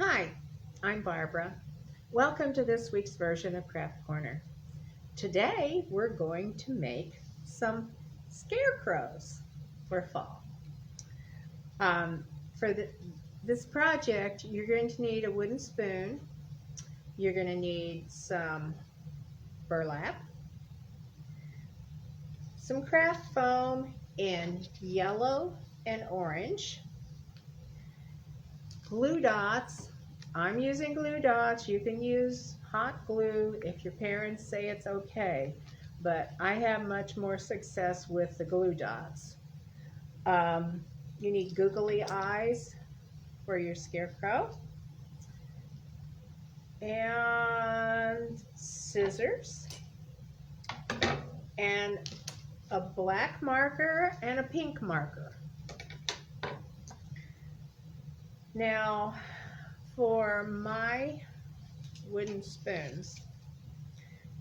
Hi, I'm Barbara. Welcome to this week's version of Craft Corner. Today we're going to make some scarecrows for fall. Um, for this project, you're going to need a wooden spoon. You're going to need some burlap, some craft foam in yellow and orange, glue dots. I'm using glue dots. You can use hot glue if your parents say it's okay, but I have much more success with the glue dots. You need googly eyes for your scarecrow and scissors and a black marker and a pink marker. Now, for my wooden spoons,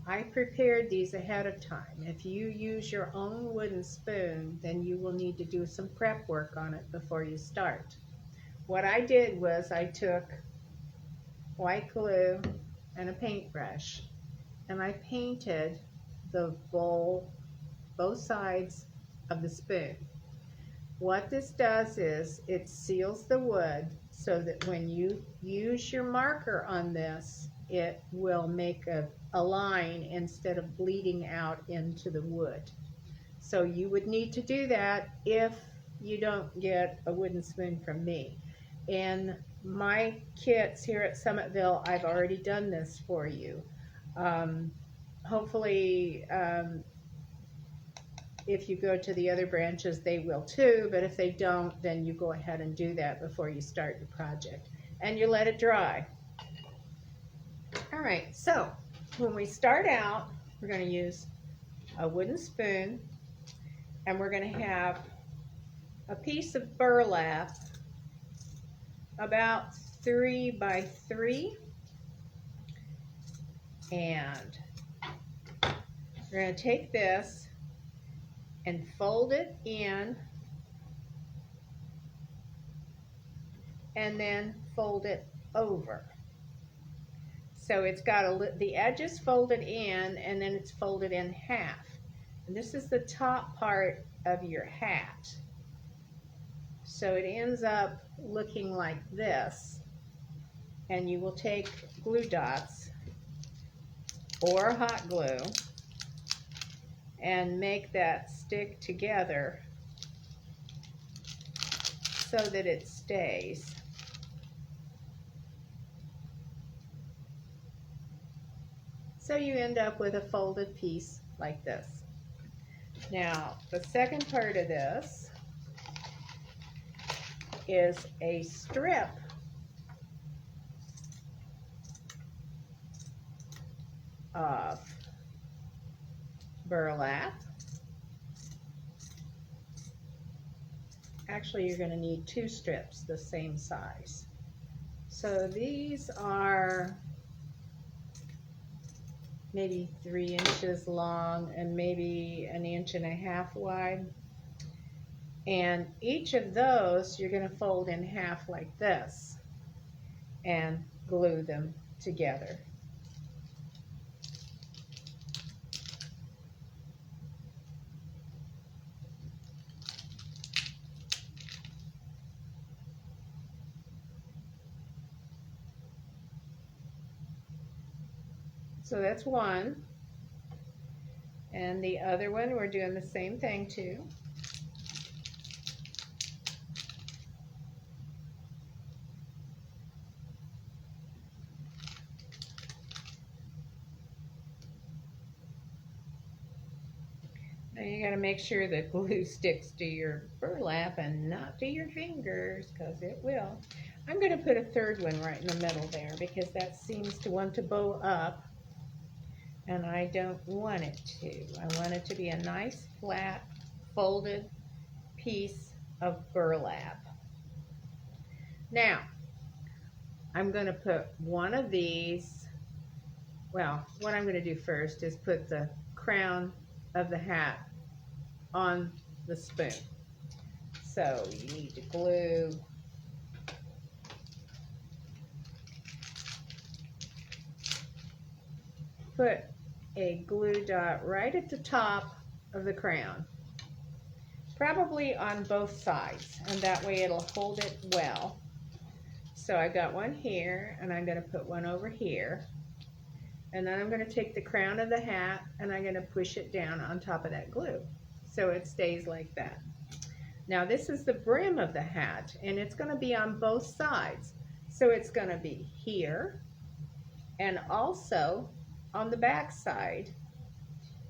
I prepared these ahead of time. If you use your own wooden spoon, then you will need to do some prep work on it before you start. What I did was I took white glue and a paintbrush and I painted the bowl, both sides of the spoon. What this does is it seals the wood so that when you use your marker on this, it will make a line instead of bleeding out into the wood. So you would need to do that if you don't get a wooden spoon from me. In my kits here at Summitville, I've already done this for you. Hopefully, if you go to the other branches, they will too, but if they don't, then you go ahead and do that before you start your project. And you let it dry. All right, so when we start out, we're going to use a wooden spoon, and we're going to have a piece of burlap about 3 by 3, and we're going to take this and fold it in and then fold it over. So it's got the edges folded in and then it's folded in half. And this is the top part of your hat. So it ends up looking like this. And you will take glue dots or hot glue and make that stick together so that it stays. So you end up with a folded piece like this. Now, the second part of this is a strip of burlap. Actually, you're going to need 2 strips the same size. So these are maybe 3 inches long and maybe 1.5 inches wide. And each of those you're going to fold in half like this and glue them together. So that's one. And the other one, we're doing the same thing too. Now you got to make sure the glue sticks to your burlap and not to your fingers, because it will. I'm going to put a third one right in the middle there because that seems to want to bow up. And I don't want it to. I want it to be a nice, flat, folded piece of burlap. Now, I'm going to put one of these, well, what I'm going to do first is put the crown of the hat on the spoon. So you need to glue put a glue dot right at the top of the crown, probably on both sides, and that way it'll hold it well. So I got one here, and I'm going to put one over here, and then I'm going to take the crown of the hat and I'm going to push it down on top of that glue so it stays like that. Now this is the brim of the hat, and it's going to be on both sides, so it's going to be here and also on the back side,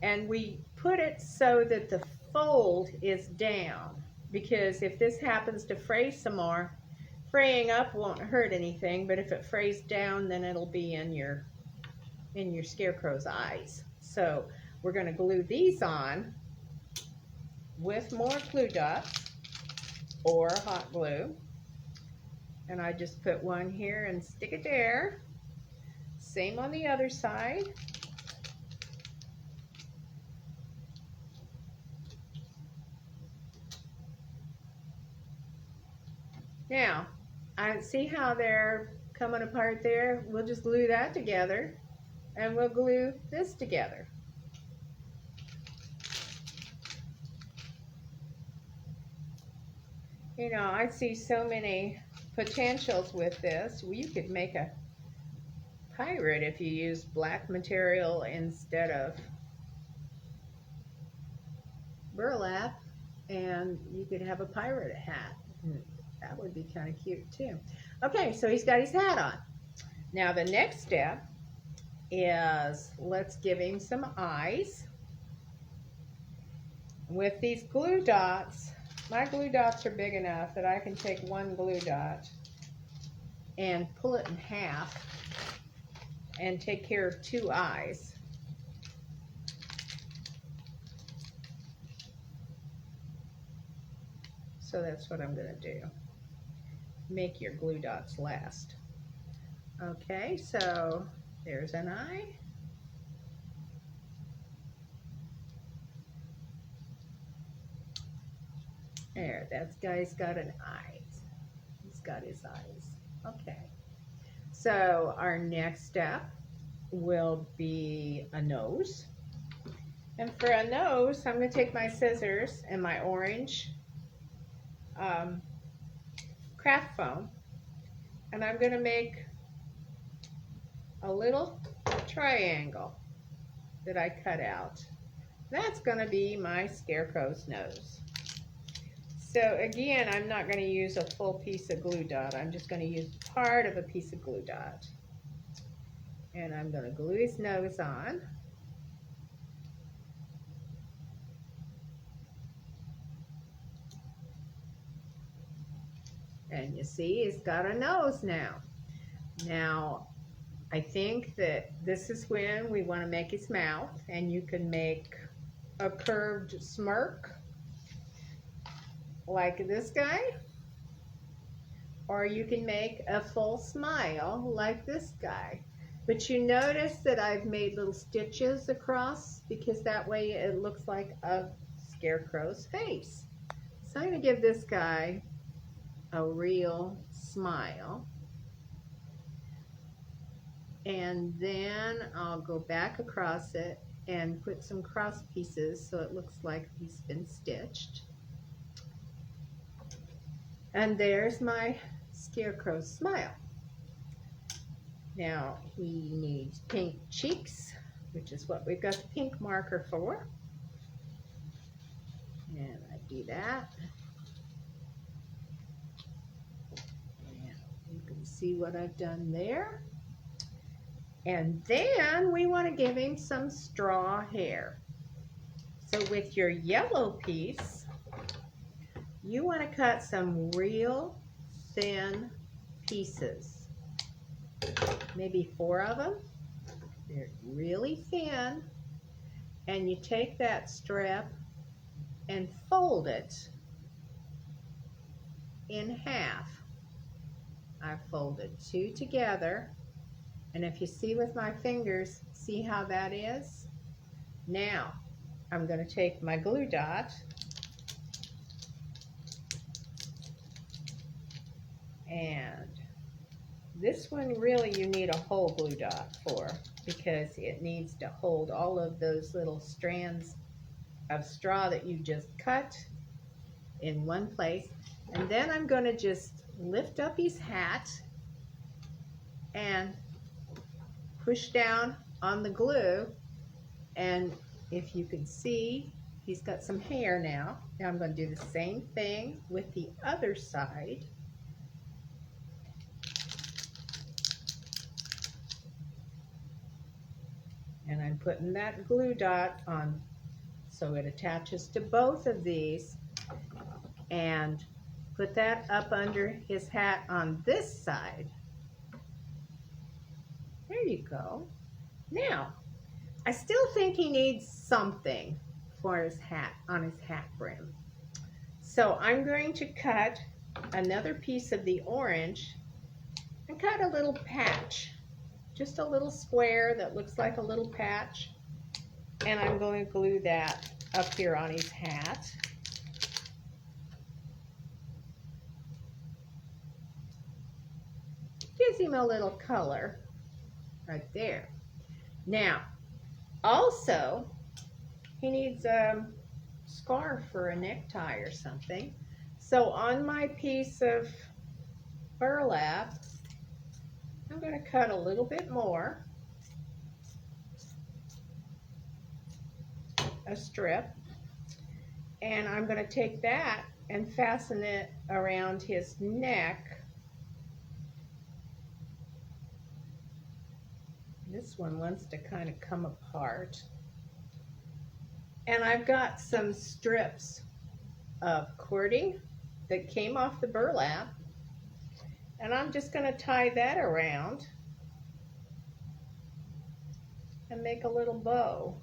and we put it so that the fold is down, because if this happens to fray some more, fraying up won't hurt anything, but if it frays down, then it'll be in your scarecrow's eyes. So we're going to glue these on with more glue dots or hot glue, and I just put one here and stick it there. Same on the other side. Now, I see how they're coming apart there. We'll just glue that together, and we'll glue this together. You know, I see so many potentials with this. You could make a pirate if you use black material instead of burlap, and you could have a pirate hat. That would be kind of cute too. Okay, so he's got his hat on. Now the next step is, let's give him some eyes. With these glue dots, my glue dots are big enough that I can take one glue dot and pull it in half and take care of two eyes. So that's what I'm going to do. Make your glue dots last. Okay, so there's an eye. There, that guy's got an eye. He's got his eyes. Okay. So our next step will be a nose. And for a nose, I'm going to take my scissors and my orange craft foam, and I'm going to make a little triangle that I cut out. That's going to be my scarecrow's nose. So again, I'm not going to use a full piece of glue dot. I'm just going to use part of a piece of glue dot. And I'm going to glue his nose on. And you see, he's got a nose now. Now, I think that this is when we want to make his mouth, and you can make a curved smirk like this guy, or you can make a full smile like this guy. But you notice that I've made little stitches across, because that way it looks like a scarecrow's face. So I'm going to give this guy a real smile, and then I'll go back across it and put some cross pieces so it looks like he's been stitched. And there's my scarecrow smile. Now he needs pink cheeks, which is what we've got the pink marker for. And I do that. See what I've done there. And then we want to give him some straw hair. So with your yellow piece, you want to cut some real thin pieces. Maybe 4 of them. They're really thin. And you take that strip and fold it in half. I folded 2 together, and if you see with my fingers, see how that is? Now, I'm going to take my glue dot and this one really you need a whole glue dot for. because it needs to hold all of those little strands of straw that you just cut in one place. And then I'm going to just lift up his hat and push down on the glue. And if you can see, he's got some hair now. Now I'm going to do the same thing with the other side. And I'm putting that glue dot on so it attaches to both of these, and put that up under his hat on this side. There you go. Now, I still think he needs something for his hat, on his hat brim. So I'm going to cut another piece of the orange and cut a little patch, just a little square that looks like a little patch. And I'm going to glue that up here on his hat. Gives him a little color right there. Now, also, he needs a scarf or a necktie or something. So on my piece of burlap, I'm going to cut a little bit more, a strip, and I'm going to take that and fasten it around his neck. This one wants to kind of come apart. And I've got some strips of cording that came off the burlap, and I'm just going to tie that around and make a little bow.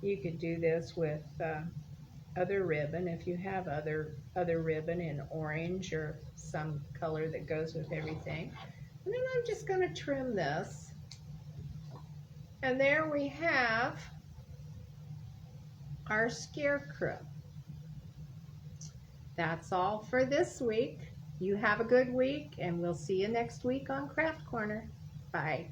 You could do this with other ribbon if you have other ribbon in orange or some color that goes with everything. And then I'm just going to trim this. And there we have our scarecrow. That's all for this week. You have a good week, and we'll see you next week on Craft Corner. Bye.